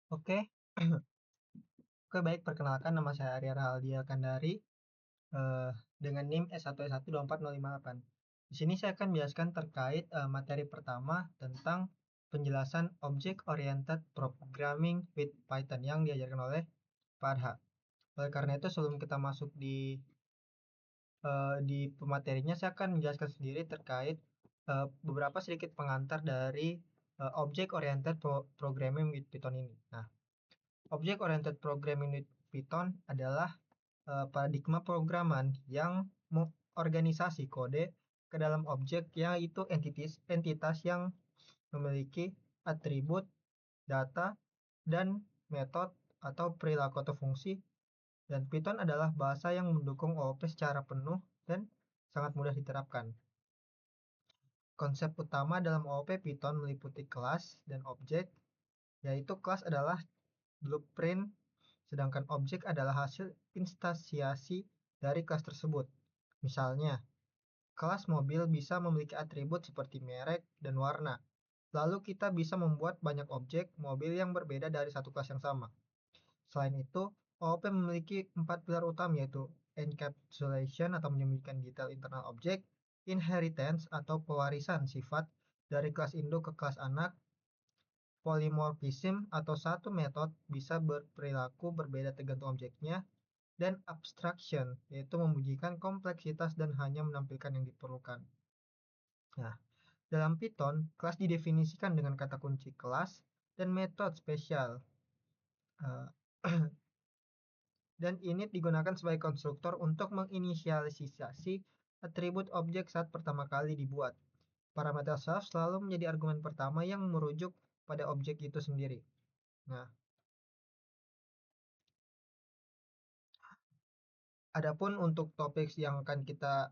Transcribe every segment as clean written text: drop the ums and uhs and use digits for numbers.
Oke, oke baik, perkenalkan nama saya Arya Rahaldia Kandari dengan NIM S1S12408. Di sini saya akan menjelaskan terkait materi pertama tentang penjelasan Object Oriented Programming with Python yang diajarkan oleh Pak Arha. Oleh karena itu sebelum kita masuk di pematerinya, saya akan menjelaskan sendiri terkait beberapa sedikit pengantar dari Object Oriented Programming with Python ini. Nah, Object Oriented Programming with Python adalah paradigma programan yang mengorganisasi kode ke dalam objek, yaitu entitas yang memiliki atribut, data, dan metode atau perilaku atau fungsi. Dan Python adalah bahasa yang mendukung OOP secara penuh dan sangat mudah diterapkan. Konsep utama dalam OOP Python meliputi kelas dan objek, yaitu kelas adalah blueprint, sedangkan objek adalah hasil instansiasi dari kelas tersebut. Misalnya, kelas mobil bisa memiliki atribut seperti merek dan warna. Lalu kita bisa membuat banyak objek mobil yang berbeda dari satu kelas yang sama. Selain itu, OOP memiliki 4 pilar utama, yaitu encapsulation atau menyembunyikan detail internal objek, inheritance atau pewarisan sifat dari kelas induk ke kelas anak, polymorphism atau satu metode bisa berperilaku berbeda tergantung objeknya, dan abstraction, yaitu membunyikan kompleksitas dan hanya menampilkan yang diperlukan. Nah, dalam Python, kelas didefinisikan dengan kata kunci kelas dan metode spesial. Uh, dan init digunakan sebagai konstruktor untuk menginisialisasi atribut objek saat pertama kali dibuat. Parameter self selalu menjadi argumen pertama yang merujuk pada objek itu sendiri. Nah, adapun untuk topik yang akan kita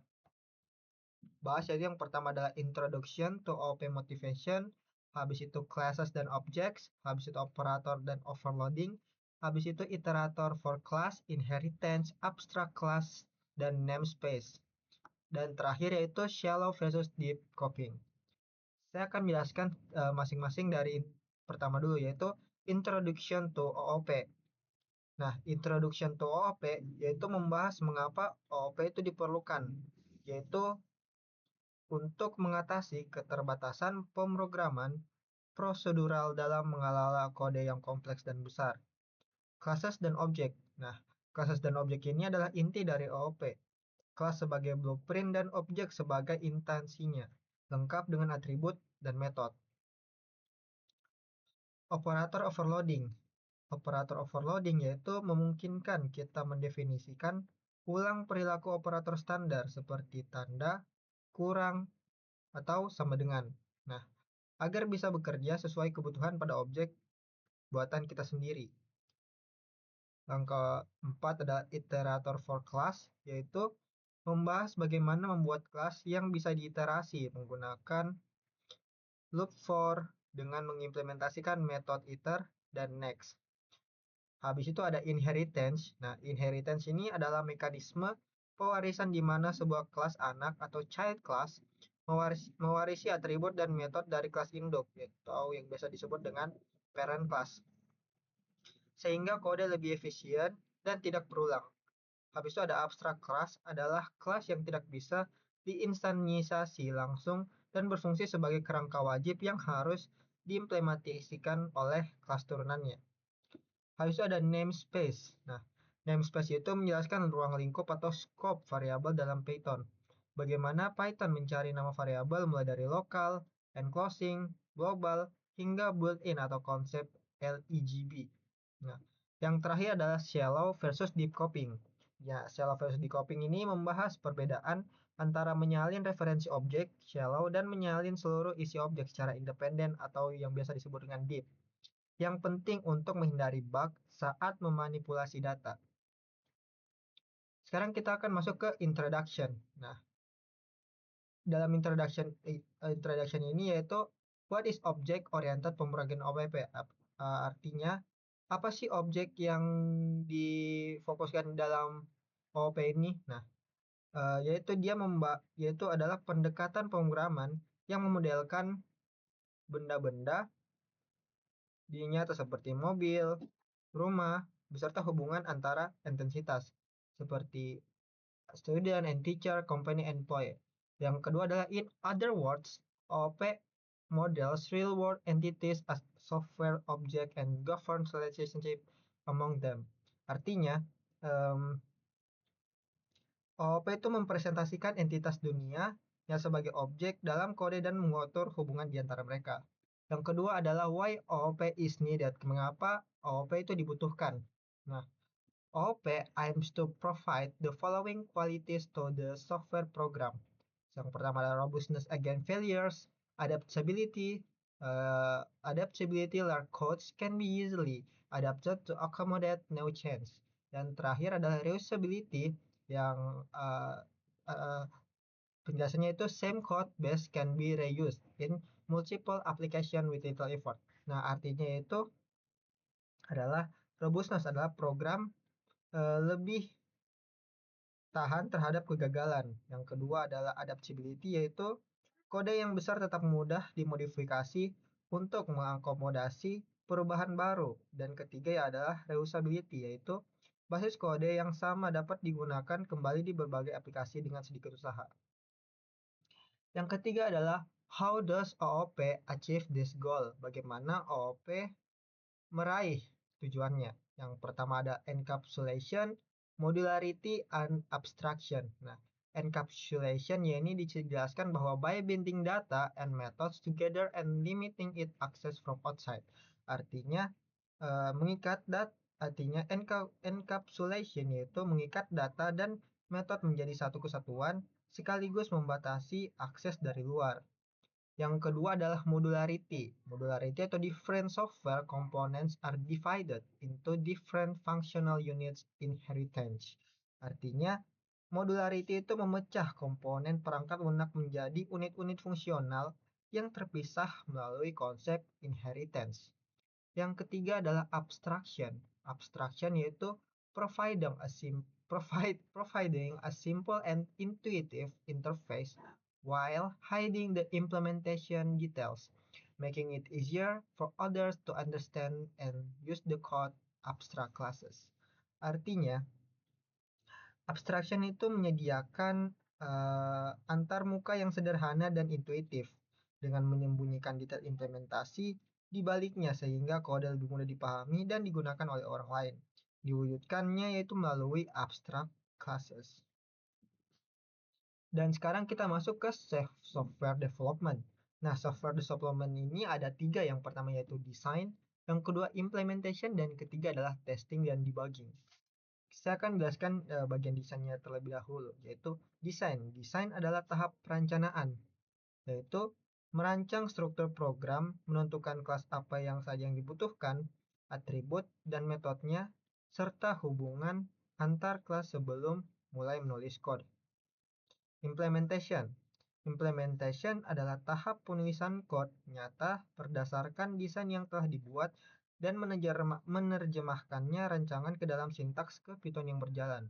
bahas, yaitu yang pertama adalah Introduction to OOP Motivation, habis itu Classes dan Objects, habis itu Operator dan Overloading, habis itu Iterator for Class, Inheritance, Abstract Class, dan Namespace. Dan terakhir yaitu Shallow versus Deep Copying. Saya akan menjelaskan masing-masing dari pertama dulu, yaitu Introduction to OOP. Nah, Introduction to OOP yaitu membahas mengapa OOP itu diperlukan, yaitu untuk mengatasi keterbatasan pemrograman prosedural dalam mengelola kode yang kompleks dan besar. Classes dan objek. Nah, classes dan objek ini adalah inti dari OOP. Kelas sebagai blueprint dan objek sebagai instansinya, lengkap dengan atribut dan metode. Operator overloading. Operator overloading yaitu memungkinkan kita mendefinisikan ulang perilaku operator standar seperti tanda, kurang, atau sama dengan. Nah, agar bisa bekerja sesuai kebutuhan pada objek buatan kita sendiri. Langkah 4 adalah iterator for class, yaitu membahas bagaimana membuat kelas yang bisa diiterasi menggunakan loop for dengan mengimplementasikan metode iter dan next. Habis itu ada inheritance. Nah, inheritance ini adalah mekanisme pewarisan di mana sebuah kelas anak atau child class mewarisi atribut dan metode dari kelas induk, atau yang biasa disebut dengan parent class, sehingga kode lebih efisien dan tidak berulang. Habis itu ada abstract class, adalah kelas yang tidak bisa diinstansiasi langsung dan berfungsi sebagai kerangka wajib yang harus diimplementasikan oleh kelas turunannya. Habis itu ada namespace. Nah, namespace itu menjelaskan ruang lingkup atau scope variabel dalam Python. Bagaimana Python mencari nama variabel mulai dari lokal, enclosing, global, hingga built-in atau konsep LEGB. Nah, yang terakhir adalah shallow versus deep copying. Ya, shallow versus deep copying ini membahas perbedaan antara menyalin referensi objek shallow dan menyalin seluruh isi objek secara independen atau yang biasa disebut dengan deep, yang penting untuk menghindari bug saat memanipulasi data. Sekarang kita akan masuk ke introduction. Nah, dalam introduction ini yaitu what is object oriented pemrograman OOP? Artinya apa sih objek yang difokuskan dalam OOP ini? Nah, yaitu adalah pendekatan pemrograman yang memodelkan benda-benda Dinyata seperti mobil, rumah, beserta hubungan antara entitas seperti student and teacher, company and employee. Yang kedua adalah in other words, OOP models real world entities as software object and governs relationship among them. Artinya, OOP itu mempresentasikan entitas dunia yang sebagai objek dalam kode dan mengatur hubungan di antara mereka. Yang kedua adalah why OOP is needed. Mengapa OOP itu dibutuhkan? Nah, OOP aims to provide the following qualities to the software program. Yang pertama adalah robustness against failures, adaptability. Adaptability large codes can be easily adapted to accommodate new change. Dan terakhir adalah reusability yang penjelasannya itu same code base can be reused in multiple application with little effort. Nah, artinya itu adalah robustness adalah program lebih tahan terhadap kegagalan. Yang kedua adalah adaptability, yaitu kode yang besar tetap mudah dimodifikasi untuk mengakomodasi perubahan baru. Dan ketiga ya adalah reusability, yaitu basis kode yang sama dapat digunakan kembali di berbagai aplikasi dengan sedikit usaha. Yang ketiga adalah how does OOP achieve this goal? Bagaimana OOP meraih tujuannya? Yang pertama ada encapsulation, modularity, and abstraction. Nah, encapsulation ya ini dijelaskan bahwa by binding data and methods together and limiting it access from outside. Artinya mengikat artinya encapsulation yaitu mengikat data dan metode menjadi satu kesatuan sekaligus membatasi akses dari luar. Yang kedua adalah modularity. Modularity atau different software components are divided into different functional units inheritance. Artinya, modularity itu memecah komponen perangkat lunak menjadi unit-unit fungsional yang terpisah melalui konsep inheritance. Yang ketiga adalah abstraction. Abstraction yaitu providing a simple and intuitive interface while hiding the implementation details, making it easier for others to understand and use the code abstract classes. Artinya, abstraction itu menyediakan antarmuka yang sederhana dan intuitif dengan menyembunyikan detail implementasi di baliknya sehingga kode lebih mudah dipahami dan digunakan oleh orang lain. Diwujudkannya yaitu melalui abstract classes. Dan sekarang kita masuk ke software development. Nah, software development ini ada 3. Yang pertama yaitu design, yang kedua implementation, dan ketiga adalah testing dan debugging. Saya akan jelaskan bagian desainnya terlebih dahulu, yaitu desain. Desain adalah tahap perencanaan, yaitu merancang struktur program, menentukan kelas apa yang saja yang dibutuhkan, atribut dan metodenya, serta hubungan antar kelas sebelum mulai menulis kode. Implementation. Implementation adalah tahap penulisan kode nyata berdasarkan desain yang telah dibuat dan menerjemahkannya rancangan ke dalam sintaks ke Python yang berjalan.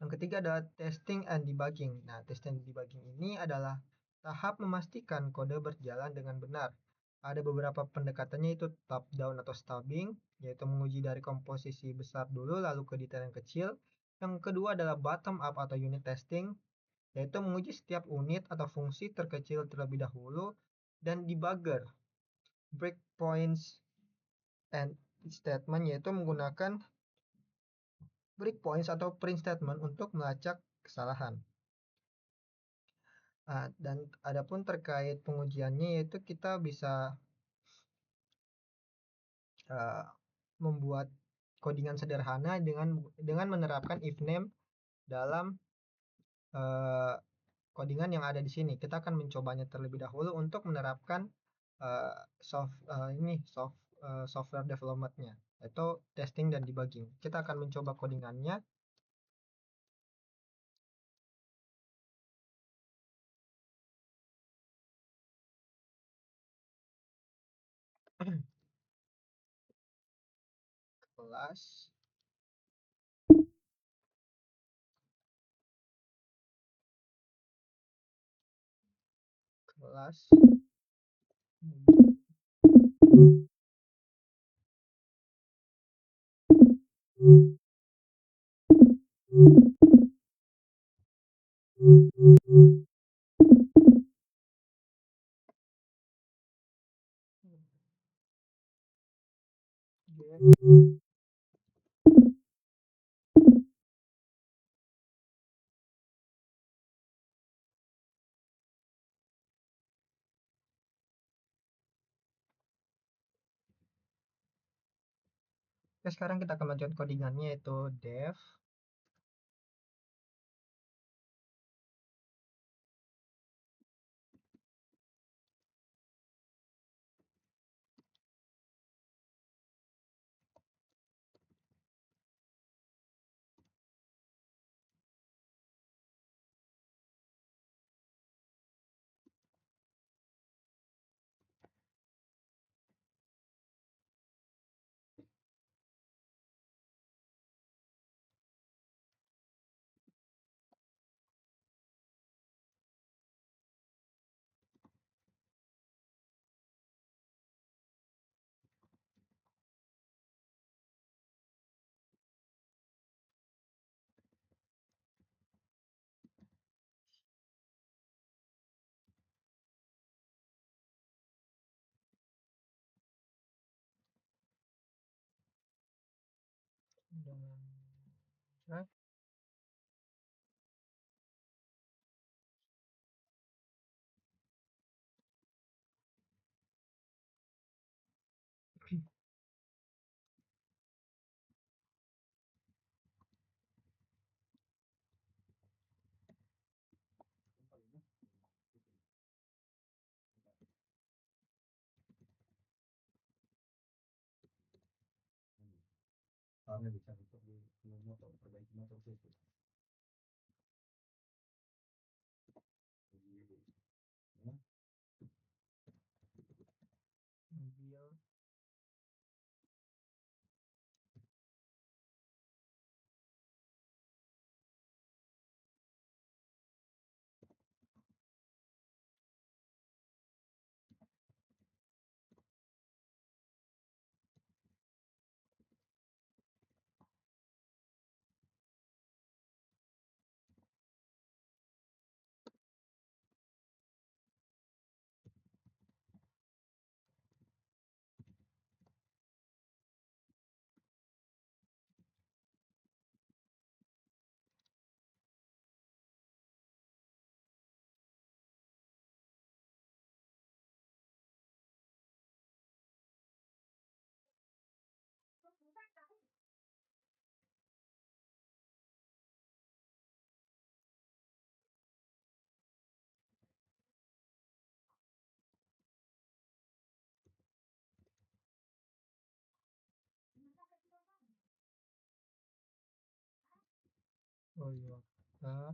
Yang ketiga adalah testing and debugging. Nah, testing and debugging ini adalah tahap memastikan kode berjalan dengan benar. Ada beberapa pendekatannya itu top down atau stubbing, yaitu menguji dari komposisi besar dulu lalu ke detail yang kecil. Yang kedua adalah bottom up atau unit testing, yaitu menguji setiap unit atau fungsi terkecil terlebih dahulu. Dan debugger, breakpoints and statement, yaitu menggunakan breakpoints atau print statement untuk melacak kesalahan. Nah, dan adapun terkait pengujiannya yaitu kita bisa membuat codingan sederhana dengan menerapkan if name dalam codingan yang ada di sini. Kita akan mencobanya terlebih dahulu untuk menerapkan software development-nya, yaitu testing dan debugging. Kita akan mencoba codingannya. Kelas Oke, sekarang kita akan lanjut codingannya yaitu def. Dengan drag. Mobil. Oh iya. Nah,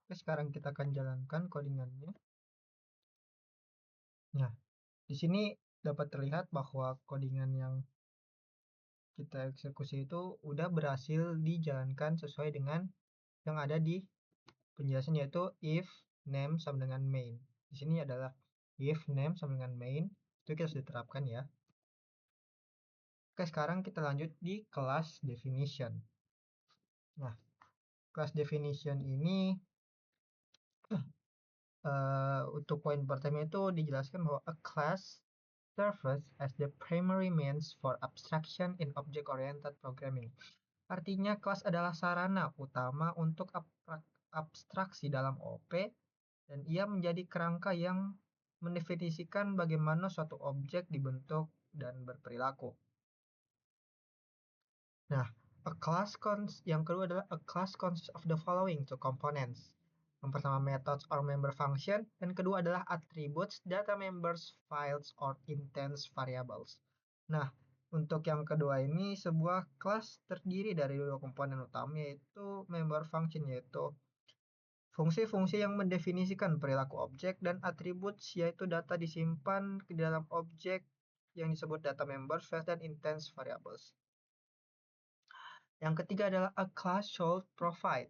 oke, sekarang kita akan jalankan codingannya. Nah, di sini dapat terlihat bahwa codingan yang kita eksekusi itu udah berhasil dijalankan sesuai dengan yang ada di penjelasan, yaitu if name sama dengan main. Di sini adalah if name sama dengan main, itu kita sudah terapkan ya. Oke, sekarang kita lanjut di class definition. Nah, class definition ini untuk poin pertama itu dijelaskan bahwa a class serves as the primary means for abstraction in object-oriented programming. Artinya kelas adalah sarana utama untuk abstraksi dalam OP, dan ia menjadi kerangka yang mendefinisikan bagaimana suatu objek dibentuk dan berperilaku. Nah, yang kedua adalah a class consists of the following two components. Yang pertama methods or member function, dan kedua adalah attributes, data members, files, or instance variables. Nah, untuk yang kedua ini sebuah kelas terdiri dari dua komponen utama, yaitu member function, yaitu fungsi-fungsi yang mendefinisikan perilaku objek, dan attributes yaitu data disimpan di dalam objek yang disebut data members, files, dan instance variables. Yang ketiga adalah a class should provide.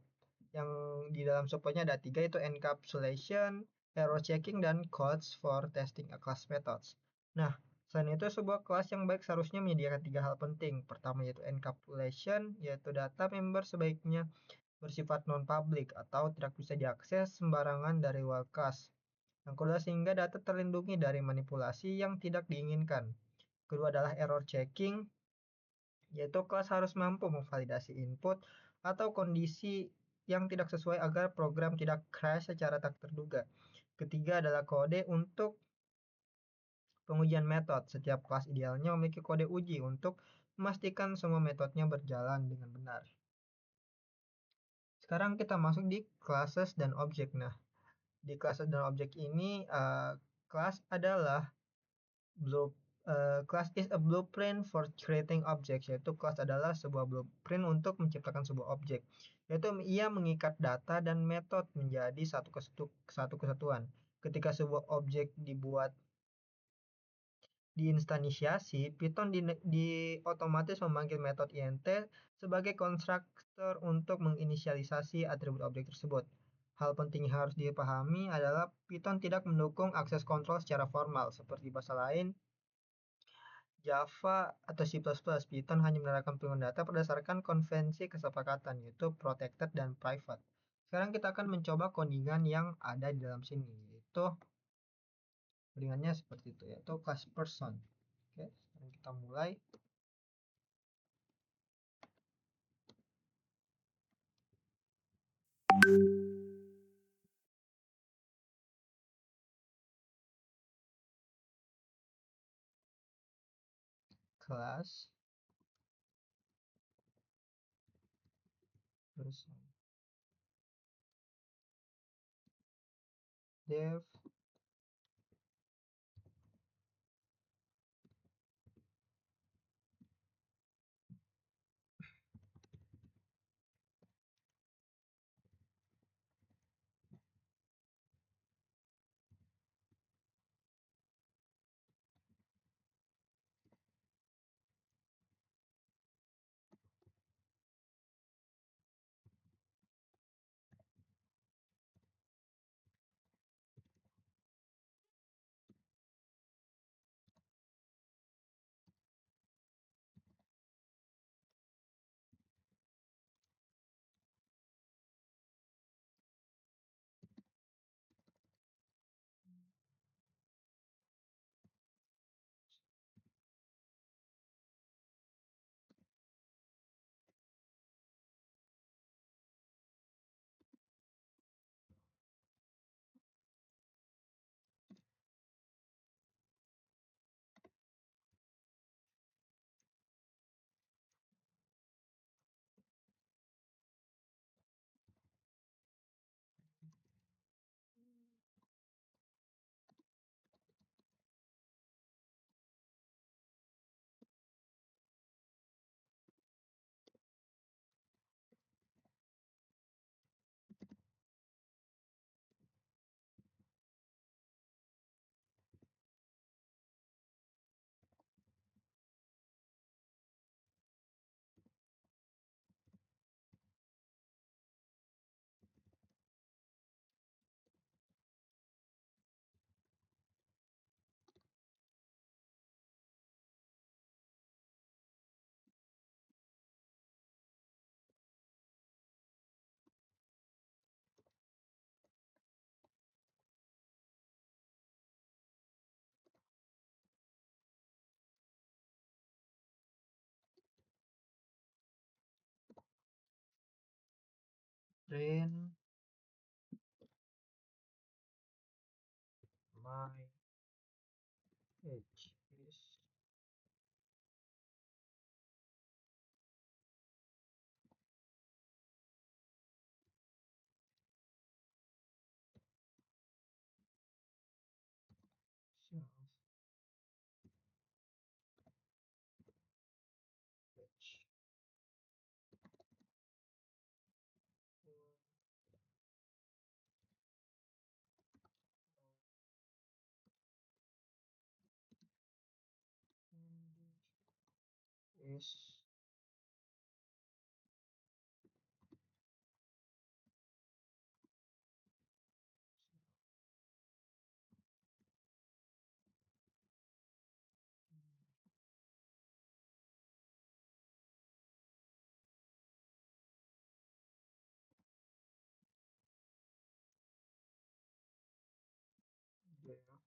Yang di dalam subpointnya ada 3, yaitu encapsulation, error checking, dan codes for testing a class methods. Nah, selain itu sebuah kelas yang baik seharusnya menyediakan 3 hal penting. Pertama yaitu encapsulation, yaitu data member sebaiknya bersifat non-public atau tidak bisa diakses sembarangan dari web class. Yang kedua, sehingga data terlindungi dari manipulasi yang tidak diinginkan. Kedua adalah error checking, yaitu kelas harus mampu memvalidasi input atau kondisi yang tidak sesuai agar program tidak crash secara tak terduga. Ketiga adalah kode untuk pengujian metode. Setiap kelas idealnya memiliki kode uji untuk memastikan semua metodenya berjalan dengan benar. Sekarang kita masuk di classes dan objek. Nah, di classes dan objek ini kelas adalah class is a blueprint for creating objects, yaitu kelas adalah sebuah blueprint untuk menciptakan sebuah objek, yaitu ia mengikat data dan metode menjadi satu kesatuan. Ketika sebuah objek dibuat diinstansiasi, Python otomatis memanggil metode int sebagai konstruktor untuk menginisialisasi atribut objek tersebut. Hal penting yang harus dipahami adalah Python tidak mendukung akses kontrol secara formal seperti bahasa lain Java atau C++. Python hanya menerapkan penggunaan data berdasarkan konvensi kesepakatan, yaitu protected dan private. Sekarang kita akan mencoba codingan yang ada di dalam sini, yaitu codingannya seperti itu, yaitu class person. Oke, sekarang kita mulai. Class person dev Print my age is self age. Is there self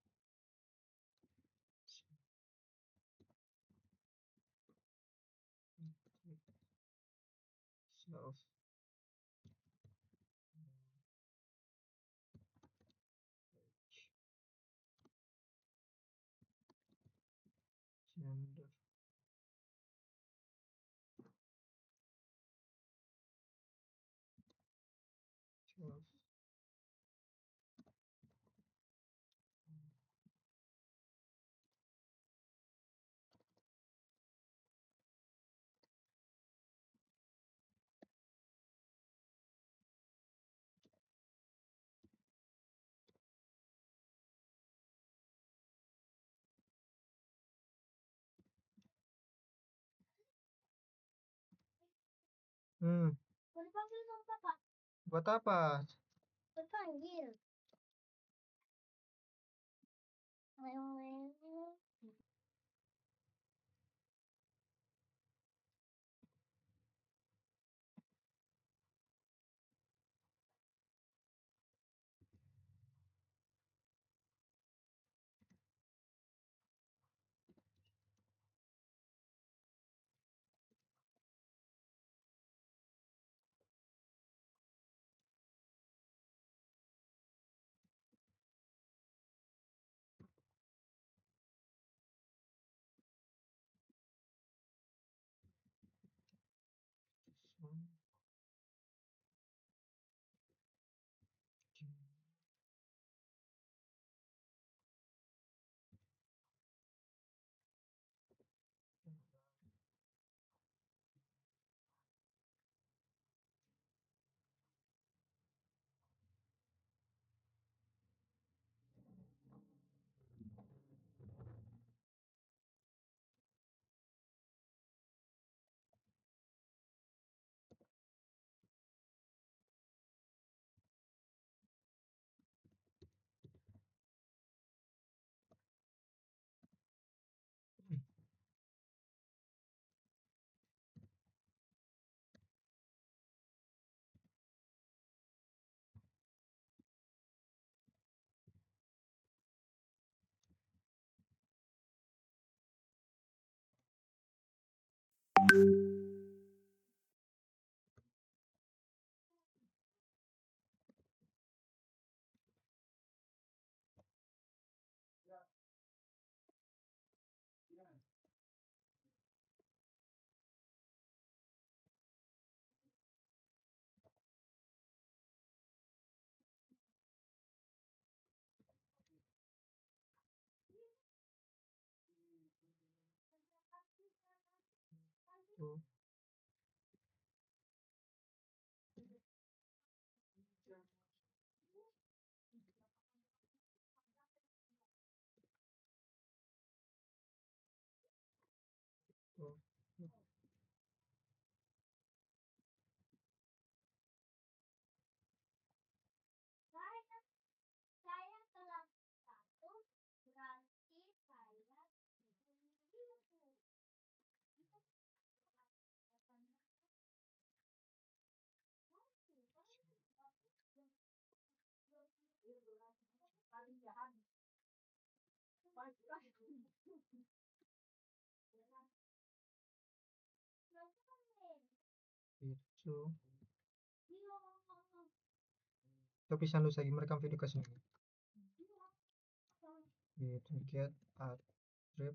age, gender, self. Hmm, buat apa? Tuh, tuh. Itu Tapi sandu lagi merekam video ke sini. Gitu, get attrib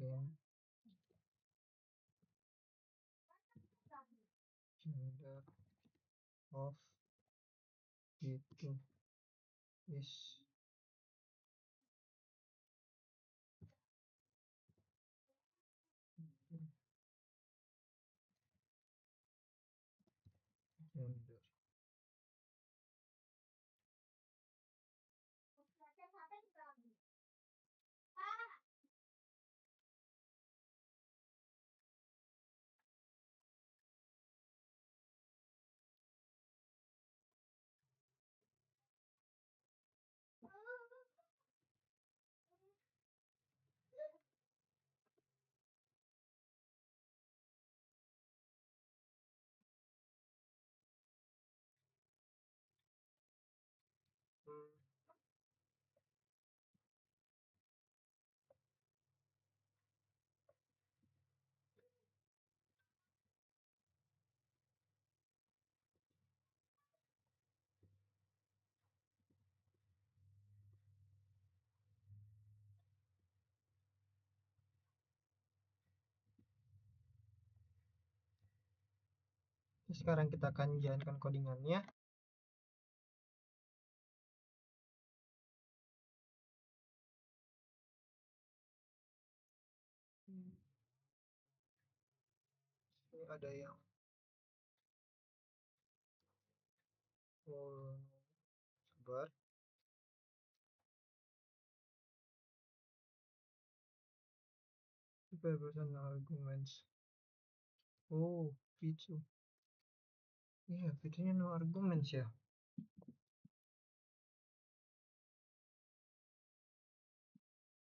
then gender of itu is gender. Hmm, sekarang kita akan jalankan codingannya. Ini ada yang sabar. Represent arguments. Oh, itu. Iya, fiturnya no arguments ya.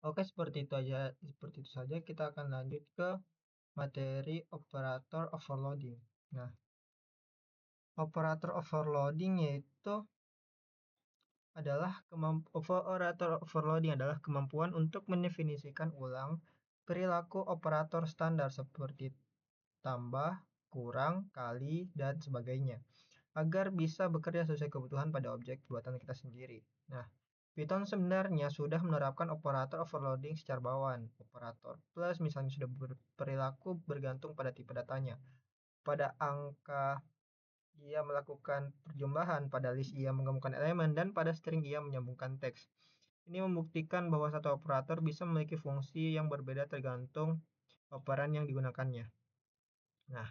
Oke, seperti itu aja. Seperti itu saja kita akan lanjut ke materi operator overloading. Nah, operator overloading yaitu operator overloading adalah kemampuan untuk mendefinisikan ulang perilaku operator standar seperti tambah, kurang, kali, dan sebagainya agar bisa bekerja sesuai kebutuhan pada objek buatan kita sendiri. Nah, Python sebenarnya sudah menerapkan operator overloading secara bawaan. Operator plus misalnya sudah berperilaku bergantung pada tipe datanya. Pada angka ia melakukan perjumlahan, pada list ia menggabungkan elemen, dan pada string ia menyambungkan teks. Ini membuktikan bahwa satu operator bisa memiliki fungsi yang berbeda tergantung operan yang digunakannya. Nah,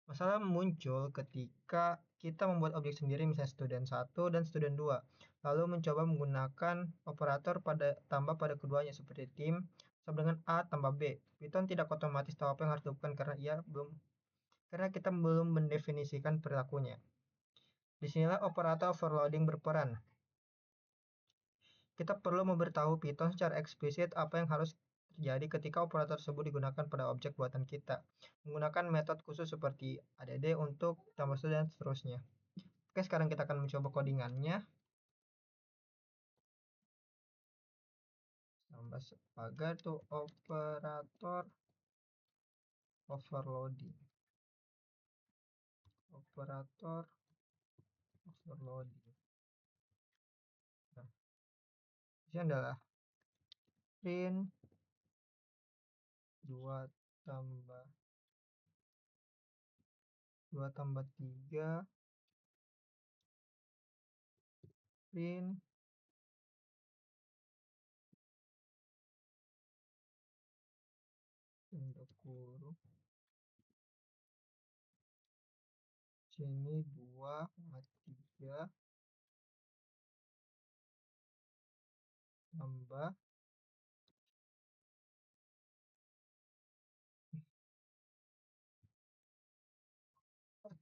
masalah muncul ketika kita membuat objek sendiri misalnya student 1 dan student 2, lalu mencoba menggunakan operator tambah pada keduanya seperti tim sama dengan A tambah B. Python tidak otomatis tahu apa yang harus dilakukan karena kita belum mendefinisikan perilakunya. Disinilah operator overloading berperan. Kita perlu memberitahu Python secara eksplisit apa yang harus terjadi ketika operator tersebut digunakan pada objek buatan kita, menggunakan metode khusus seperti add untuk tambah satu dan seterusnya. Oke, sekarang kita akan mencoba codingannya. Tambah sebagai tuh operator overloading. Operator overloading. Nah, ini adalah print 2 tambah 3 print tanda kurung sini 2,3 tambah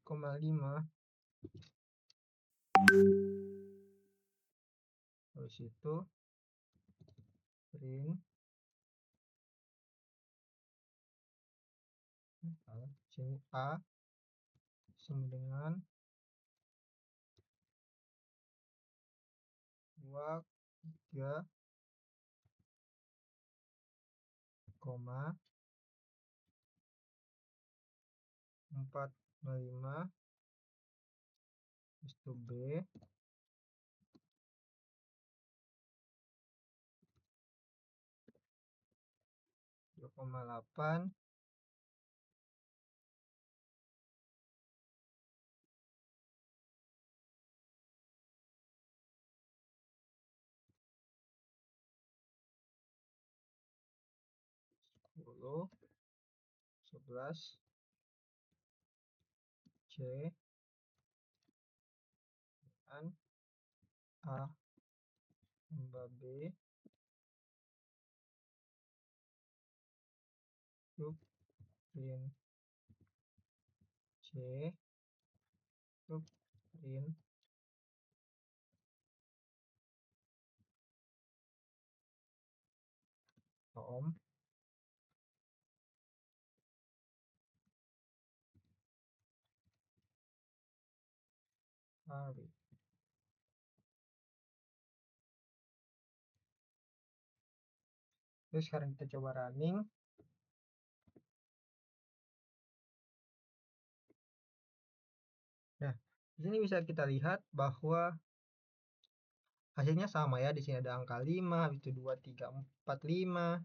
4,5. Habis itu print sini A sama dengan 2, 3, 4, 0,5 is to B 2,8 10 11 C dan A tambah B cube rin C cube rin ohm hari. Terus sekarang kita coba running. Nah, di sini bisa kita lihat bahwa hasilnya sama ya. Di sini ada angka 5, habis itu 2, 3, 4, 5.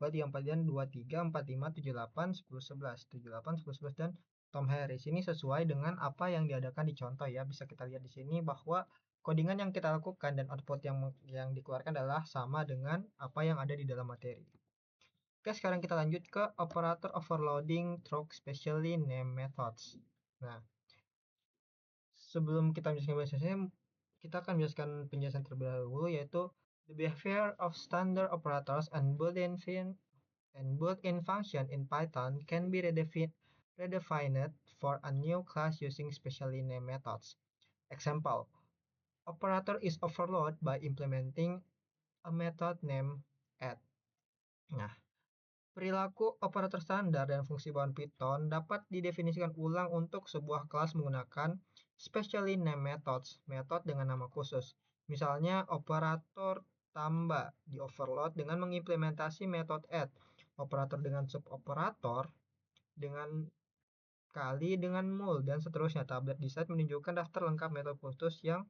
2, 3, 4, dan 2, 3, 4, 5, 7, 8, 10, 11. 7, 8, 10, 11, dan Tom Harris. Ini sesuai dengan apa yang diadakan di contoh ya. Bisa kita lihat di sini bahwa codingan yang kita lakukan dan output yang dikeluarkan adalah sama dengan apa yang ada di dalam materi. Oke, sekarang kita lanjut ke operator overloading through specially named methods. Nah, sebelum kita menjelaskan bahasanya, kita akan menjelaskan penjelasan terlebih dahulu, yaitu the behavior of standard operators and built-in function in Python can be redefined for a new class using specially named methods. Example, operator is overload by implementing a method named add. Nah, perilaku operator standar dan fungsi bawaan Python dapat didefinisikan ulang untuk sebuah kelas menggunakan specially named methods, metode dengan nama khusus. Misalnya operator tambah di overload dengan mengimplementasi metode add, operator dengan suboperator dengan kali dengan mul, dan seterusnya. Tablet di slide menunjukkan daftar lengkap metode khusus yang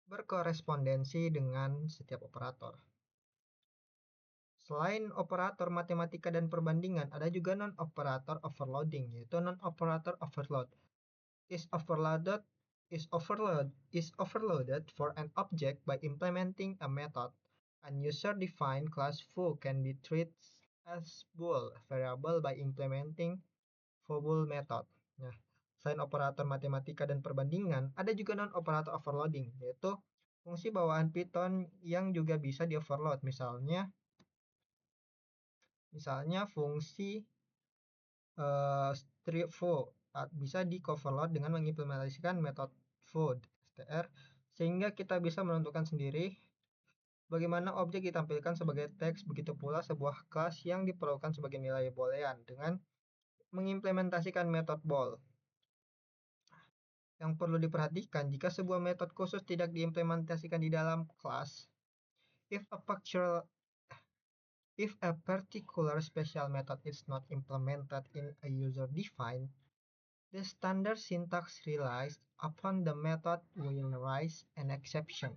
berkorespondensi dengan setiap operator. Selain operator matematika dan perbandingan, ada juga non-operator overloading, yaitu non-operator overload. Is overloaded for an object by implementing a method. An user-defined class foo can be treated as bool variable by implementing foo-bool method. Nah, selain operator matematika dan perbandingan, ada juga non-operator overloading, yaitu fungsi bawaan Python yang juga bisa di-overload. Misalnya fungsi strip foo bisa di-overload dengan mengimplementasikan metode foo str, sehingga kita bisa menentukan sendiri bagaimana objek ditampilkan sebagai teks, begitu pula sebuah kelas yang diperlukan sebagai nilai boolean dengan mengimplementasikan metode bool. Yang perlu diperhatikan, jika sebuah metode khusus tidak diimplementasikan di dalam kelas, if a particular special method is not implemented in a user-defined, the standard syntax relies upon the method will raise an exception.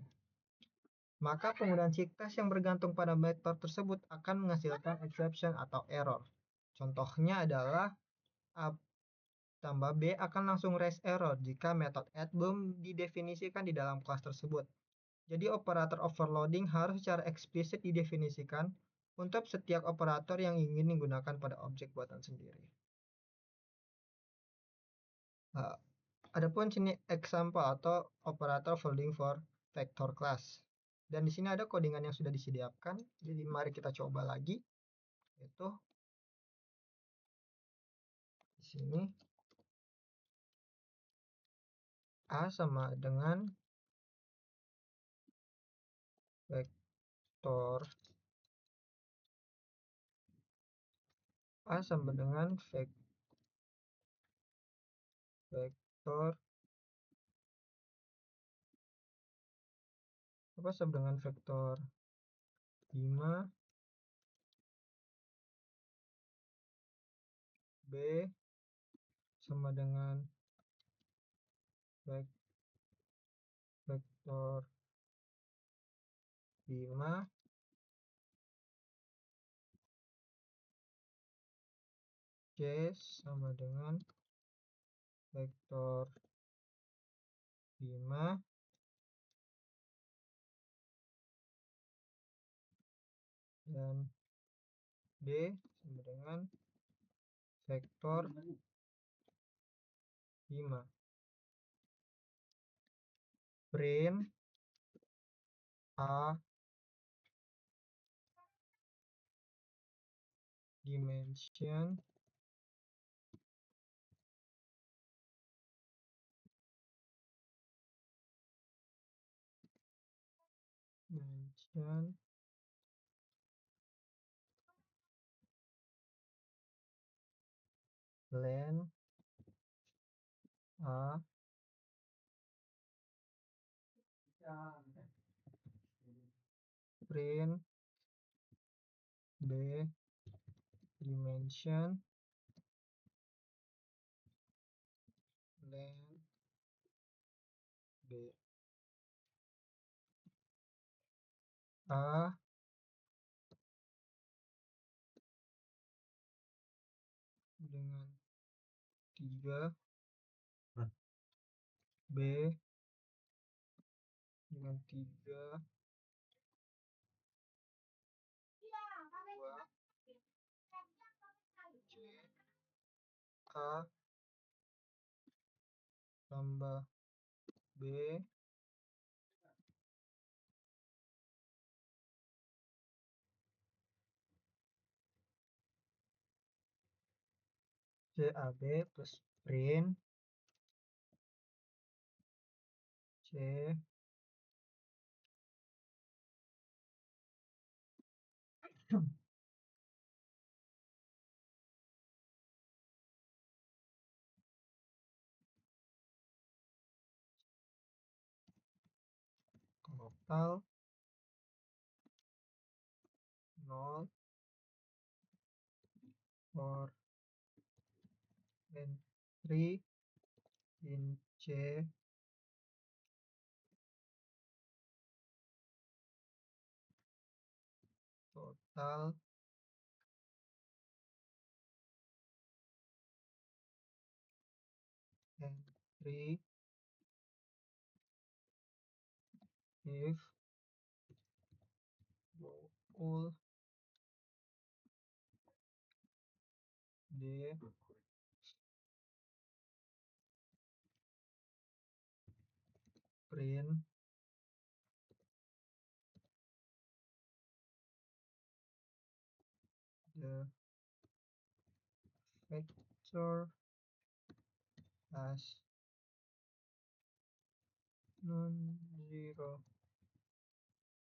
Maka penggunaan sintax yang bergantung pada metode tersebut akan menghasilkan exception atau error. Contohnya adalah A tambah B akan langsung raise error jika metode add belum didefinisikan di dalam kelas tersebut. Jadi operator overloading harus secara eksplisit didefinisikan untuk setiap operator yang ingin digunakan pada objek buatan sendiri. Nah, adapun sini example atau operator overloading for vector class. Dan di sini ada codingan yang sudah disediakan. Jadi mari kita coba lagi. Yaitu di sini A sama dengan vektor A sama dengan vektor apa sama dengan vektor 5 B sama dengan vektor 5 C sama dengan vektor 5 dan D sama dengan vektor 5. Print A dimension len A print B dimension len B. A dengan 3, B dengan 3, 2, C, A tambah B CAB plus print C total 0 for entry in C total entry if all D print the vector as non-zero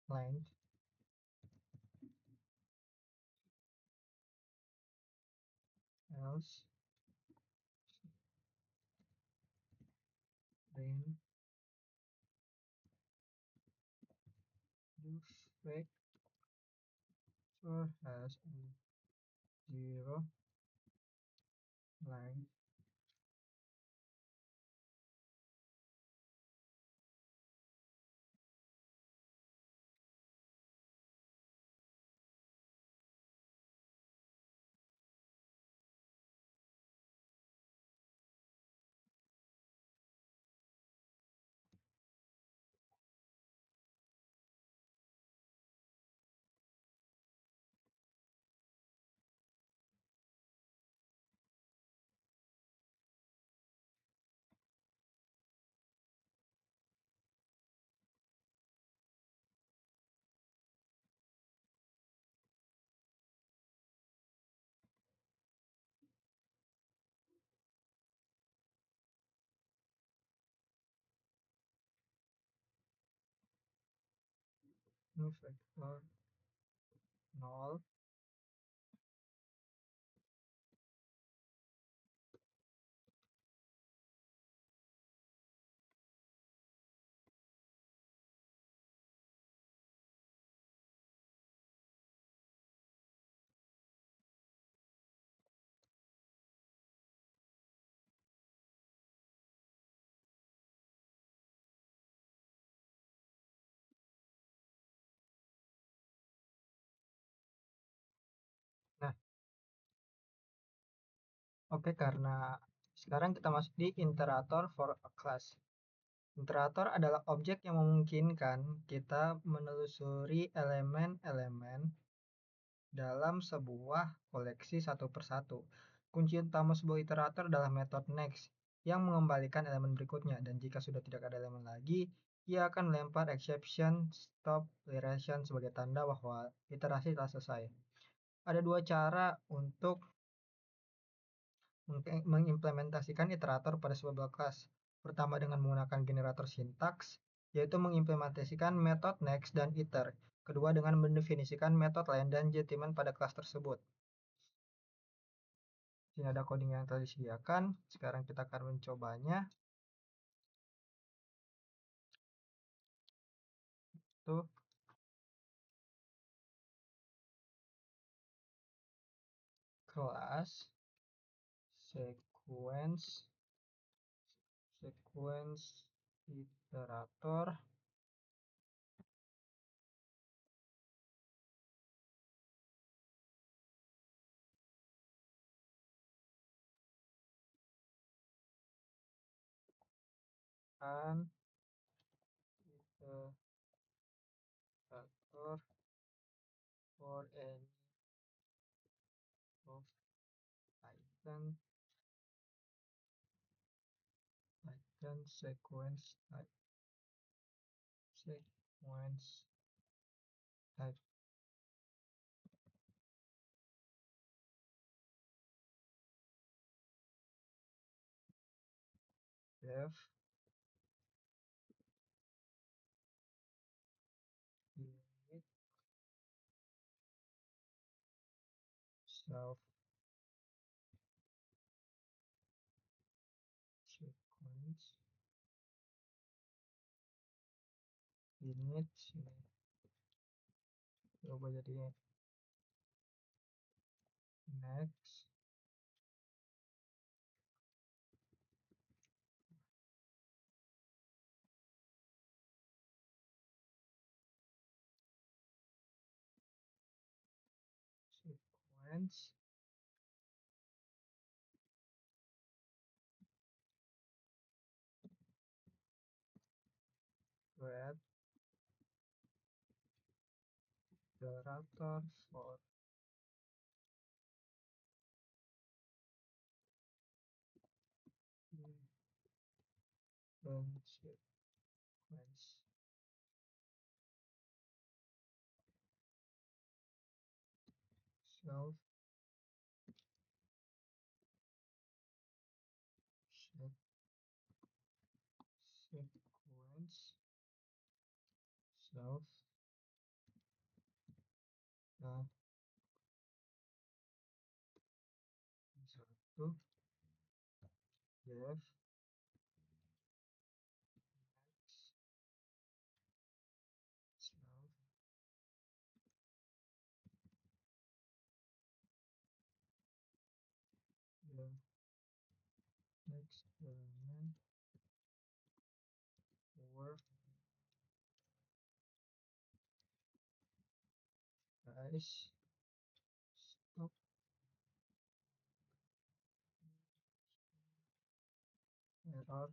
length else then the vector has a zero length. No vector 0 Oke, karena sekarang kita masuk di iterator for a class. Iterator adalah objek yang memungkinkan kita menelusuri elemen-elemen dalam sebuah koleksi satu persatu. Kunci utama sebuah iterator adalah metode next yang mengembalikan elemen berikutnya, dan jika sudah tidak ada elemen lagi, ia akan melempar exception stop iteration sebagai tanda bahwa iterasi telah selesai. Ada dua cara untuk mengimplementasikan iterator pada sebuah kelas. Pertama dengan menggunakan generator sintaks, yaitu mengimplementasikan metode next dan iter. Kedua dengan mendefinisikan metode lain dan statement pada kelas tersebut. Sini ada coding yang telah disediakan. Sekarang kita akan mencobanya. Tuh, kelas sequence iterator and iterator for any of Python sequence type def init self sequence init sini coba jadi next sequence create iterator for then sequence self sequence self nah satu def self the next element work guys stop error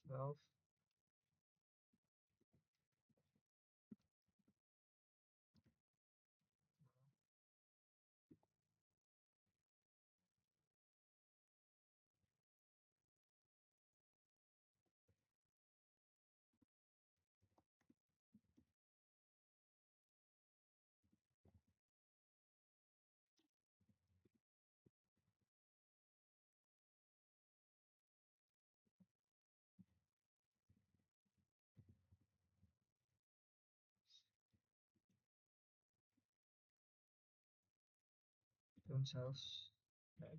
self themselves right.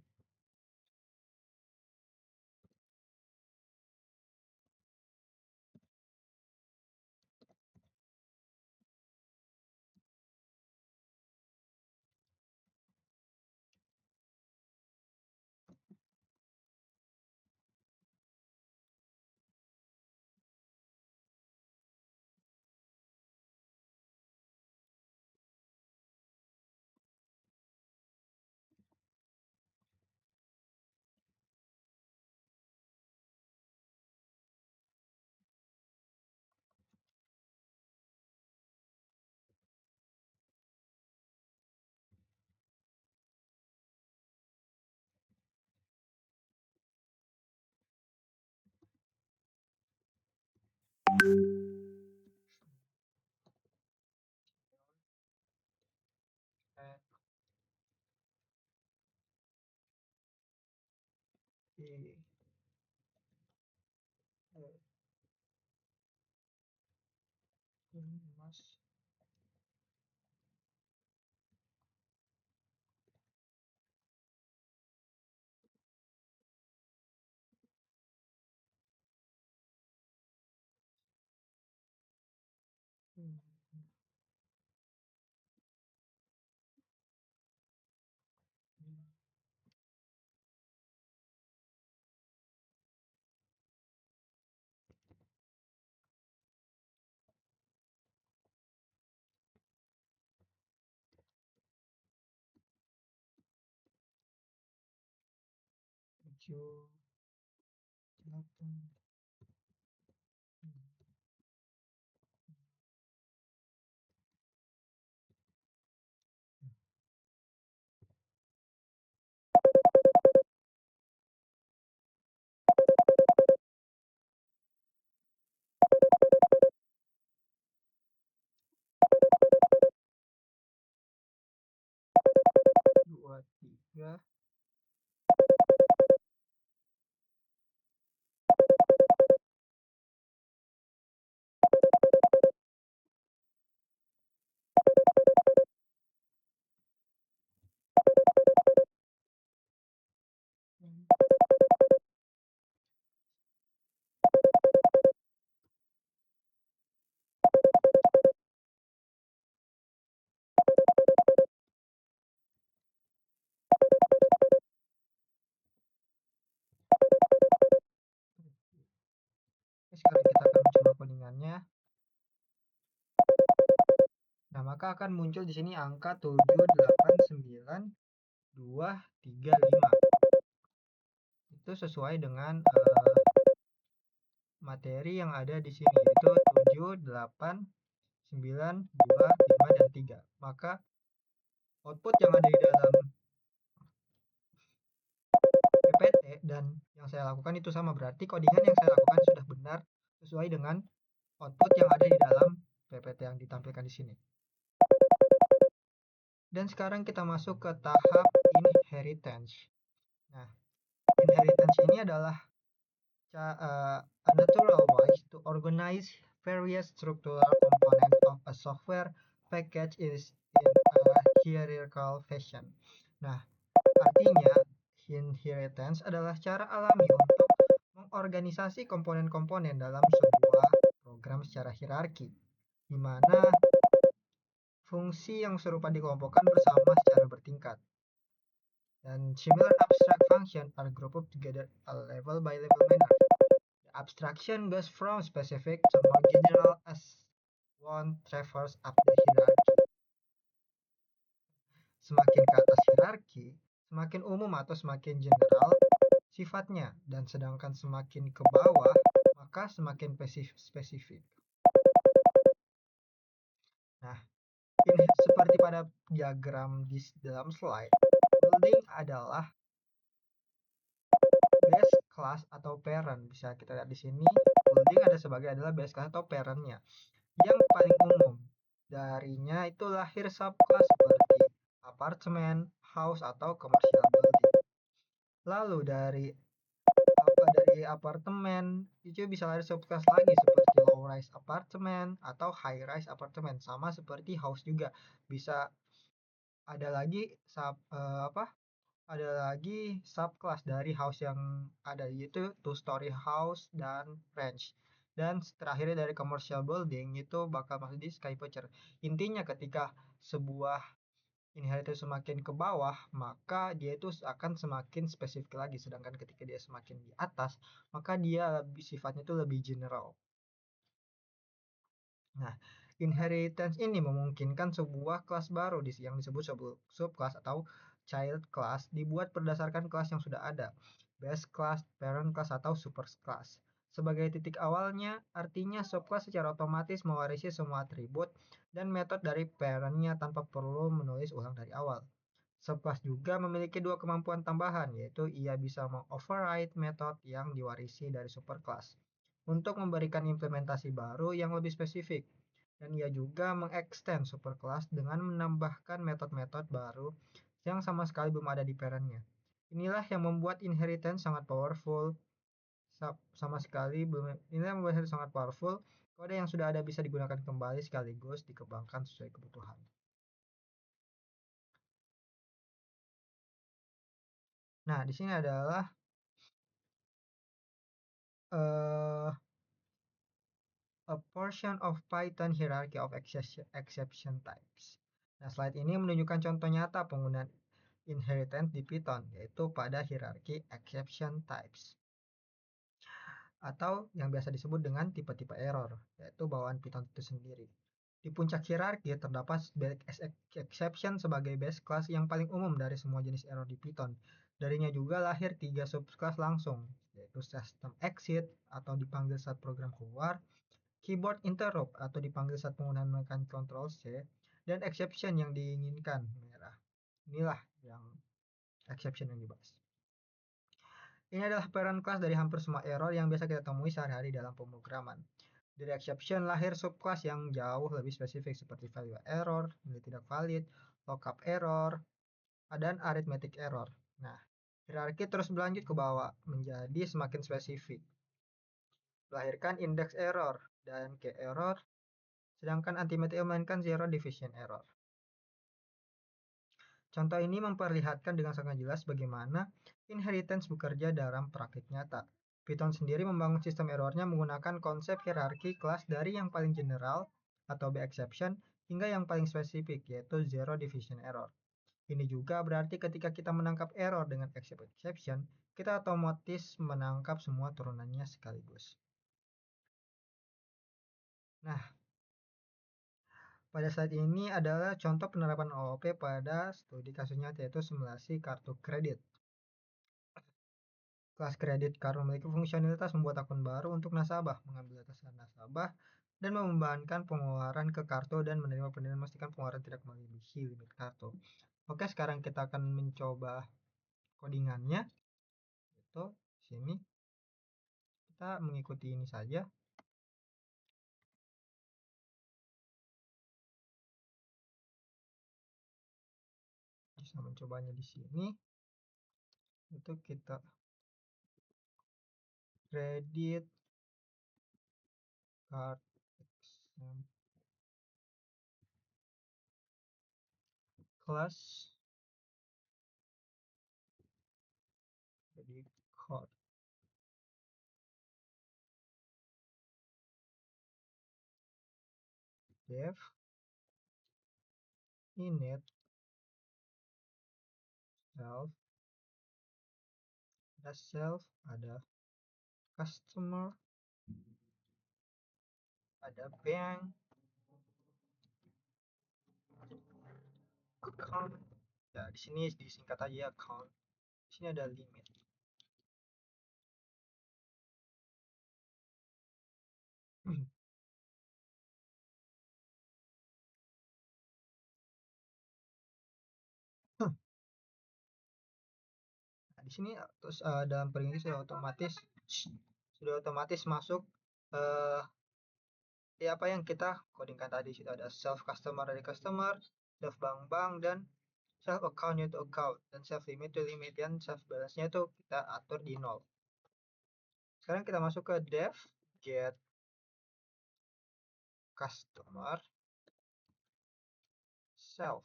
Mas. Tujuh, delapan, dua, tiga, sekarang kita akan mencoba codingannya. Nah, maka akan muncul di sini angka 7, 8, 9, 2, 3, 5. Itu sesuai dengan materi yang ada di sini, yaitu 7, 8, 9, 2, 5, dan 3. Maka output yang ada di dalam PPT dan yang saya lakukan itu sama. Berarti codingan yang saya lakukan sudah benar sesuai dengan output yang ada di dalam PPT yang ditampilkan di sini. Dan sekarang kita masuk ke tahap inheritance. Nah, inheritance ini adalah a natural way to organize various structural components of a software package is in a hierarchical fashion. Nah, artinya inheritance adalah cara alami untuk mengorganisasi komponen-komponen dalam sebuah program secara hierarki, di mana fungsi yang serupa dikelompokkan bersama secara bertingkat. Dan similar abstract functions are grouped together a level by level manner. The abstraction goes from specific to more general as one traverses up the hierarchy. Semakin ke atas hierarki, semakin umum atau semakin general sifatnya, dan sedangkan semakin ke bawah, maka semakin spesifik. Nah, ini seperti pada diagram di dalam slide, building adalah base class atau parent. Bisa kita lihat di sini, building ada sebagai adalah base class atau parentnya. Yang paling umum darinya itu lahir subclass seperti apartemen, house, atau commercial building. Lalu dari apartemen itu bisa lahir subclass lagi seperti low rise apartemen atau high rise apartemen, sama seperti house juga bisa ada lagi subclass dari house yang ada, yaitu two story house dan ranch. Dan terakhir dari commercial building itu bakal masuk di skypitcher. Intinya ketika sebuah inheritance semakin ke bawah, maka dia itu akan semakin spesifik lagi, sedangkan ketika dia semakin di atas, maka dia sifatnya itu lebih general. Nah, inheritance ini memungkinkan sebuah kelas baru yang disebut subclass atau child class dibuat berdasarkan kelas yang sudah ada, base class, parent class, atau superclass. Sebagai titik awalnya, artinya subclass secara otomatis mewarisi semua atribut dan metode dari parentnya tanpa perlu menulis ulang dari awal. Subclass juga memiliki dua kemampuan tambahan, yaitu ia bisa mengoverride metode yang diwarisi dari superclass untuk memberikan implementasi baru yang lebih spesifik. Dan ia juga mengextend superclass dengan menambahkan metode-metode baru yang sama sekali belum ada di parentnya. Inilah yang membuat inheritance sangat powerful. Sama sekali belum inilah yang membuat inheritance sangat powerful. Kode yang sudah ada bisa digunakan kembali sekaligus dikembangkan sesuai kebutuhan. Nah, di sini adalah uh, a portion of Python hierarchy of exception types. Nah, slide ini menunjukkan contoh nyata penggunaan inheritance di Python, yaitu pada hierarki exception types, atau yang biasa disebut dengan tipe-tipe error, yaitu bawaan Python itu sendiri. Di puncak hierarki terdapat exception sebagai base class yang paling umum dari semua jenis error di Python. Darinya juga lahir 3 subclass langsung, yaitu system exit atau dipanggil saat program keluar, keyboard interrupt atau dipanggil saat penggunaan menekan Ctrl C, dan exception yang diinginkan merah. Inilah yang exception yang dibahas. Ini adalah parent class dari hampir semua error yang biasa kita temui sehari-hari dalam pemrograman. Dari exception lahir subclass yang jauh lebih spesifik seperti value error, nilai tidak valid, lookup error, dan arithmetic error. Nah, hierarki terus berlanjut ke bawah menjadi semakin spesifik. Melahirkan index error dan key error, sedangkan arithmetic memainkan zero division error. Contoh ini memperlihatkan dengan sangat jelas bagaimana inheritance bekerja dalam praktik nyata. Python sendiri membangun sistem errornya menggunakan konsep hierarki kelas dari yang paling general atau B exception hingga yang paling spesifik yaitu zero division error. Ini juga berarti ketika kita menangkap error dengan exception, kita otomatis menangkap semua turunannya sekaligus. Nah, pada saat ini adalah contoh penerapan OOP pada studi kasusnya yaitu simulasi kartu kredit. Kelas kredit kartu memiliki fungsionalitas membuat akun baru untuk nasabah, mengambil data nasabah, dan membebankan pengeluaran ke kartu dan menerima penilaian memastikan pengeluaran tidak melebihi limit kartu. Oke, sekarang kita akan mencoba codingannya. Itu sini kita mengikuti ini saja. Bisa mencobanya di sini. Itu kita credit card class credit card dev init self, ada self, ada customer, ada bank, account. Ya, di sini disingkat aja account. Di sini ada limit. Nah, di sini terus dalam ini sudah otomatis masuk uh, ya apa yang kita codingkan tadi. Sudah ada self customer dari customer, self bank dan self account itu account, dan self limit itu limit, dan self balance nya itu kita atur di 0. Sekarang kita masuk ke dev get customer self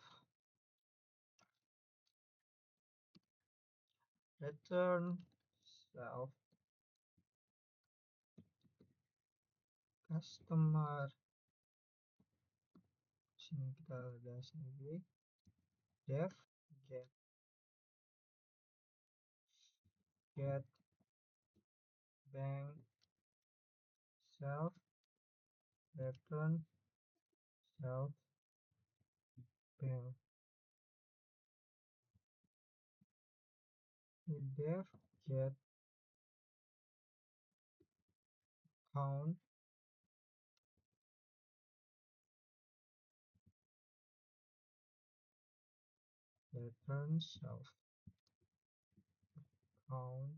return self customer. Sini kita ada sendiri dev get bank self return self bank. Dev get count return self count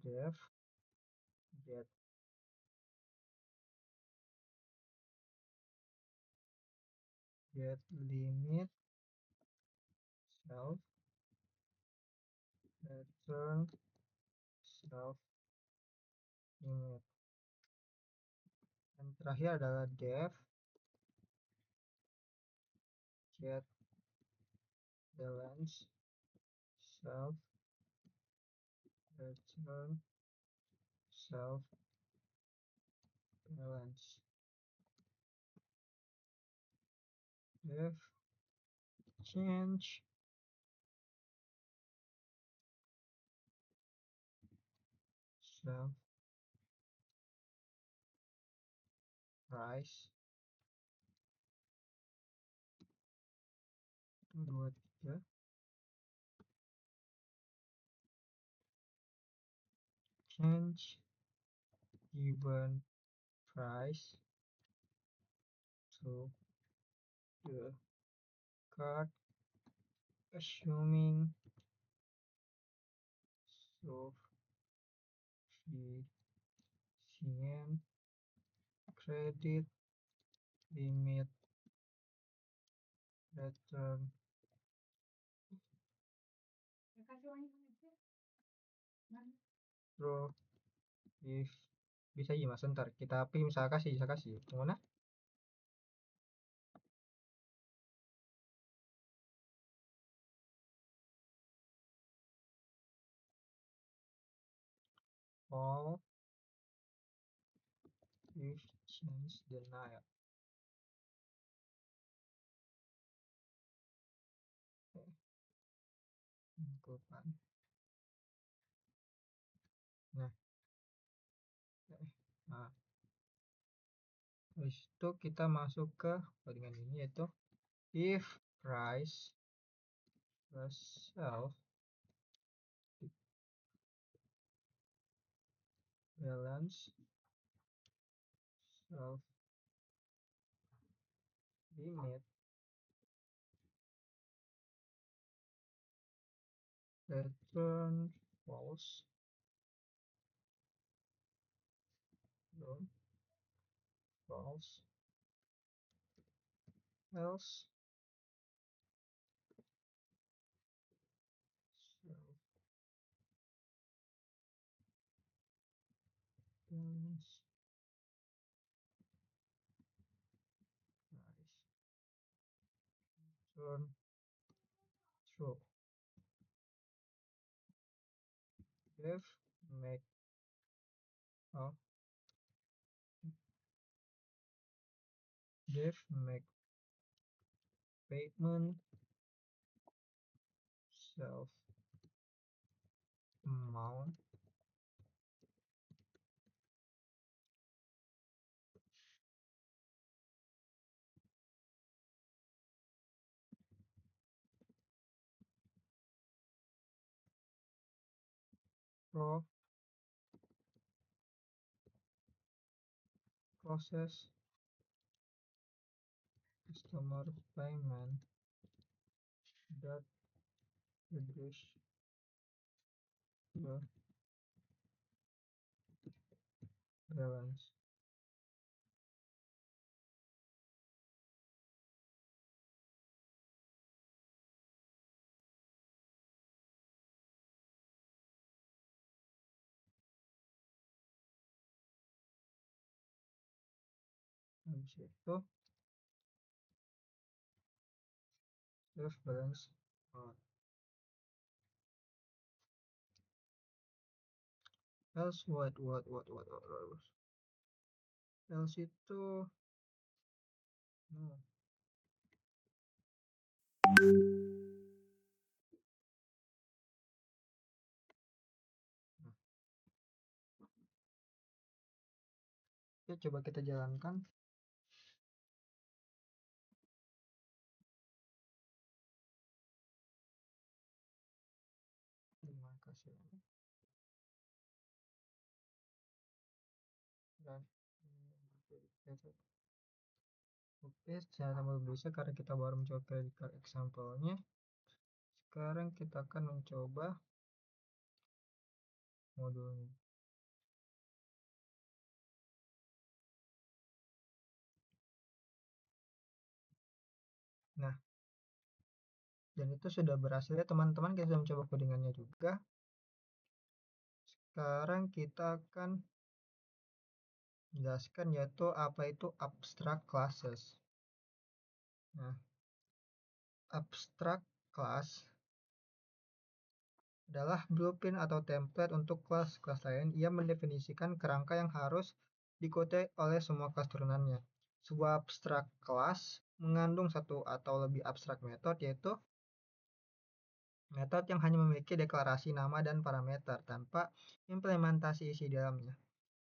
dev get get limit self return self limit. Dan terakhir adalah def get balance self return self balance. Def change self price 1, 2, 3 change given price to the card assuming sufficient credit limit return true if bisa ya mas, ntar kita pilih bisa kasih mana all if change denial. Lingkupan. Nah, nah, habis itu kita masuk ke dengan ini yaitu if price plus self balance self limit return false non false else self balance price return true. If make oh if make payment self amount pro process customer payment that reduce the balance. Habis itu self balance else what else itu no. Nah, ya coba kita jalankan. Terima kasih. Dan oke, ternyata belum bisa karena kita baru mencoba credit card example-nya. Sekarang kita akan mencoba modulnya. Nah, dan itu sudah berhasil ya teman-teman, kita sudah mencoba codingannya juga. Sekarang kita akan jelaskan yaitu apa itu abstract classes. Nah, abstract class adalah blueprint atau template untuk kelas-kelas lain. Ia mendefinisikan kerangka yang harus diikuti oleh semua kelas turunannya. Sebuah abstract class mengandung satu atau lebih abstrak metode, yaitu metode yang hanya memiliki deklarasi nama dan parameter tanpa implementasi isi dalamnya.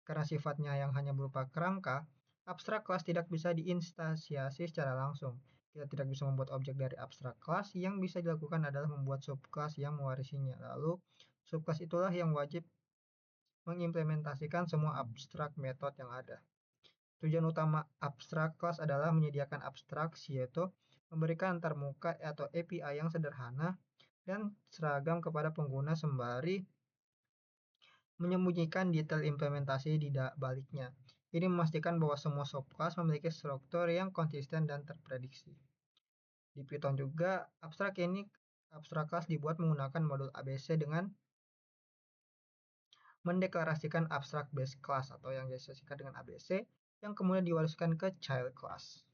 Karena sifatnya yang hanya berupa kerangka, abstrak kelas tidak bisa diinstansiasi secara langsung. Kita tidak bisa membuat objek dari abstrak kelas. Yang bisa dilakukan adalah membuat subkelas yang mewarisinya. Lalu, subkelas itulah yang wajib mengimplementasikan semua abstrak metode yang ada. Tujuan utama abstrak kelas adalah menyediakan abstraksi, yaitu memberikan antarmuka atau API yang sederhana dan seragam kepada pengguna sembari menyembunyikan detail implementasi di baliknya. Ini memastikan bahwa semua subclass memiliki struktur yang konsisten dan terprediksi. Di Python juga, abstrak class dibuat menggunakan modul ABC dengan mendeklarasikan abstract base class atau yang disingkat dengan ABC yang kemudian diwariskan ke child class.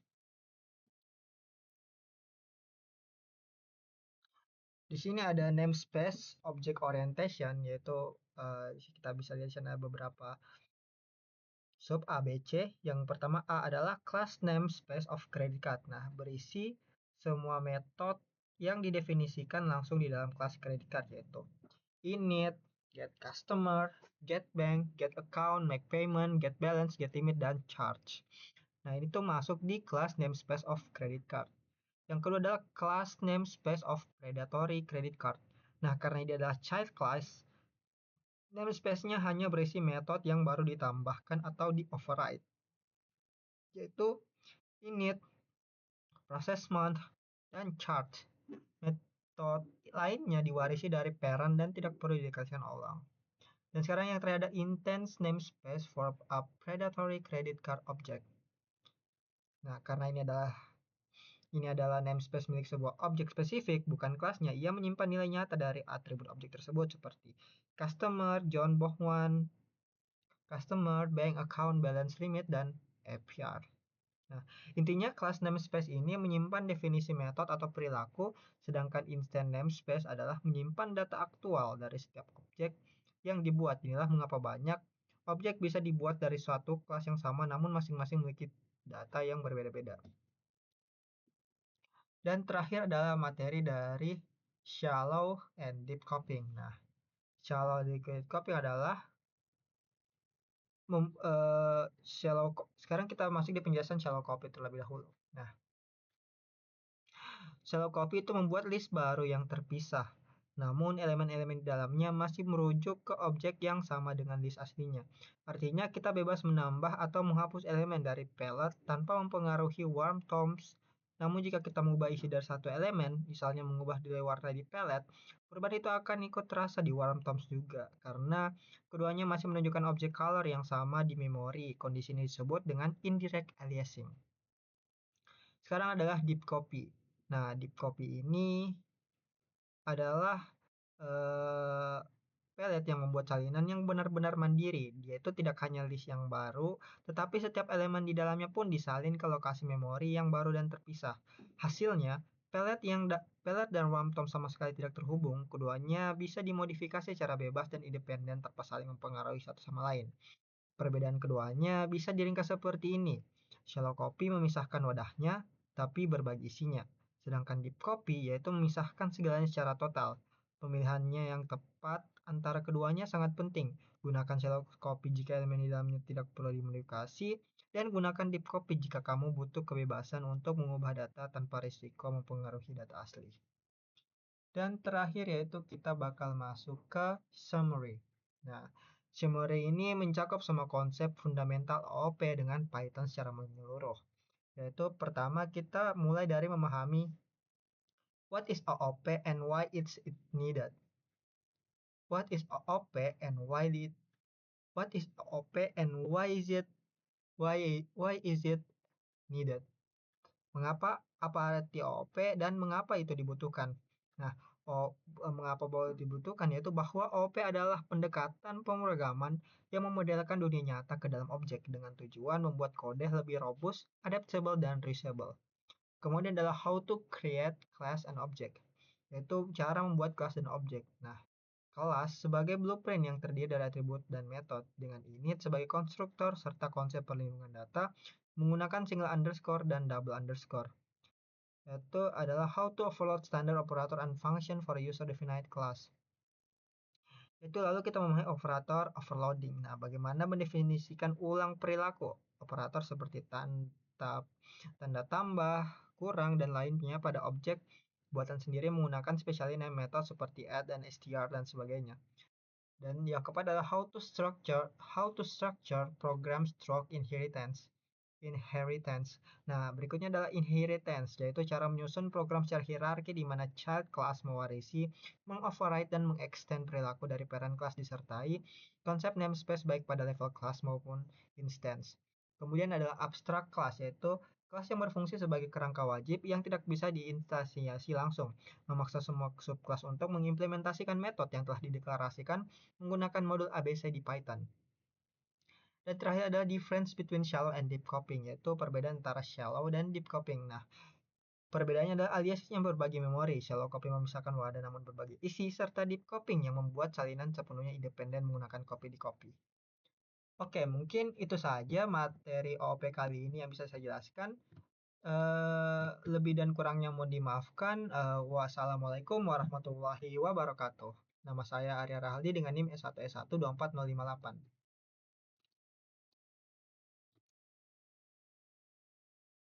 Di sini ada namespace object orientation, yaitu kita bisa lihat di sana beberapa sub ABC. Yang pertama A adalah class namespace of credit card. Nah, berisi semua metode yang didefinisikan langsung di dalam kelas credit card, yaitu init, get customer, get bank, get account, make payment, get balance, get limit, dan charge. Nah, ini tuh masuk di kelas namespace of credit card. Yang kedua adalah class namespace of predatory credit card. Nah, karena ini adalah child class, namespace-nya hanya berisi metode yang baru ditambahkan atau di-override, yaitu init, process month, dan charge. Metode lainnya diwarisi dari parent dan tidak perlu dideklarasikan ulang. Dan sekarang yang terakhir ada intense namespace for a predatory credit card object. Nah, karena ini adalah namespace milik sebuah objek spesifik, bukan kelasnya, ia menyimpan nilai nyata dari atribut objek tersebut seperti customer, John Bohwan, customer, bank account, balance limit, dan APR. Nah, intinya kelas namespace ini menyimpan definisi metode atau perilaku, sedangkan instant namespace adalah menyimpan data aktual dari setiap objek yang dibuat. Inilah mengapa banyak objek bisa dibuat dari suatu kelas yang sama namun masing-masing memiliki data yang berbeda-beda. Dan terakhir adalah materi dari shallow and deep copying. Nah, shallow and deep copying adalah sekarang kita masuk di penjelasan shallow copy terlebih dahulu. Nah, shallow copy itu membuat list baru yang terpisah, namun elemen-elemen di dalamnya masih merujuk ke objek yang sama dengan list aslinya. Artinya kita bebas menambah atau menghapus elemen dari palette tanpa mempengaruhi warm tones. Namun jika kita mengubah isi dari satu elemen, misalnya mengubah nilai warna di palette, perubahan itu akan ikut terasa di warm tones juga, karena keduanya masih menunjukkan objek color yang sama di memori. Kondisi ini disebut dengan indirect aliasing. Sekarang adalah deep copy. Nah, deep copy ini adalah palette yang membuat salinan yang benar-benar mandiri. Dia itu tidak hanya list yang baru, tetapi setiap elemen di dalamnya pun disalin ke lokasi memori yang baru dan terpisah. Hasilnya, palette dan runtime sama sekali tidak terhubung. Keduanya bisa dimodifikasi secara bebas dan independen tanpa saling mempengaruhi satu sama lain. Perbedaan keduanya bisa diringkas seperti ini. Shallow copy memisahkan wadahnya, tapi berbagi isinya. Sedangkan deep copy yaitu memisahkan segalanya secara total. Pemilihannya yang tepat antara keduanya sangat penting. Gunakan shallow copy jika elemen di dalamnya tidak perlu dimodifikasi, dan gunakan deep copy jika kamu butuh kebebasan untuk mengubah data tanpa risiko mempengaruhi data asli. Dan terakhir yaitu kita bakal masuk ke summary. Nah, summary ini mencakup semua konsep fundamental OOP dengan Python secara menyeluruh. Yaitu pertama kita mulai dari memahami what is OOP and why it's needed. What is OOP and why what is OOP and why is it needed? Mengapa apa arti OOP dan mengapa itu dibutuhkan. Nah, mengapa bahwa dibutuhkan yaitu bahwa OOP adalah pendekatan pemrograman yang memodelkan dunia nyata ke dalam objek dengan tujuan membuat kode lebih robust, adaptable, dan reusable. Kemudian adalah how to create class and object, yaitu cara membuat kelas dan objek. Nah, kelas sebagai blueprint yang terdiri dari atribut dan metode dengan init sebagai konstruktor serta konsep perlindungan data menggunakan single underscore dan double underscore. Itu adalah how to overload standard operator and function for a user-defined class. Itu lalu kita memahami operator overloading. Nah, bagaimana mendefinisikan ulang perilaku operator seperti tanda tambah, kurang, dan lainnya pada objek buatan sendiri menggunakan specially named method seperti add dan str dan sebagainya. Dan yang keempat adalah how to structure program stroke inheritance. Nah, berikutnya adalah inheritance, yaitu cara menyusun program secara hierarki di mana child class mewarisi, mengoverride dan mengextend perilaku dari parent class disertai konsep namespace baik pada level class maupun instance. Kemudian adalah abstract class, yaitu kelas yang berfungsi sebagai kerangka wajib yang tidak bisa diinstansiasi langsung, memaksa semua subclass untuk mengimplementasikan metode yang telah dideklarasikan menggunakan modul ABC di Python. Dan terakhir adalah difference between shallow and deep copying, yaitu perbedaan antara shallow dan deep copying. Nah, perbedaannya adalah alias yang berbagi memori. Shallow copying memisahkan wadah namun berbagi isi, serta deep copying yang membuat salinan sepenuhnya independen menggunakan copy di copy. Oke, mungkin itu saja materi OOP kali ini yang bisa saya jelaskan. Lebih dan kurangnya mohon dimaafkan. Wassalamualaikum warahmatullahi wabarakatuh. Nama saya Arya Rahaldi dengan NIM S1S1 24058.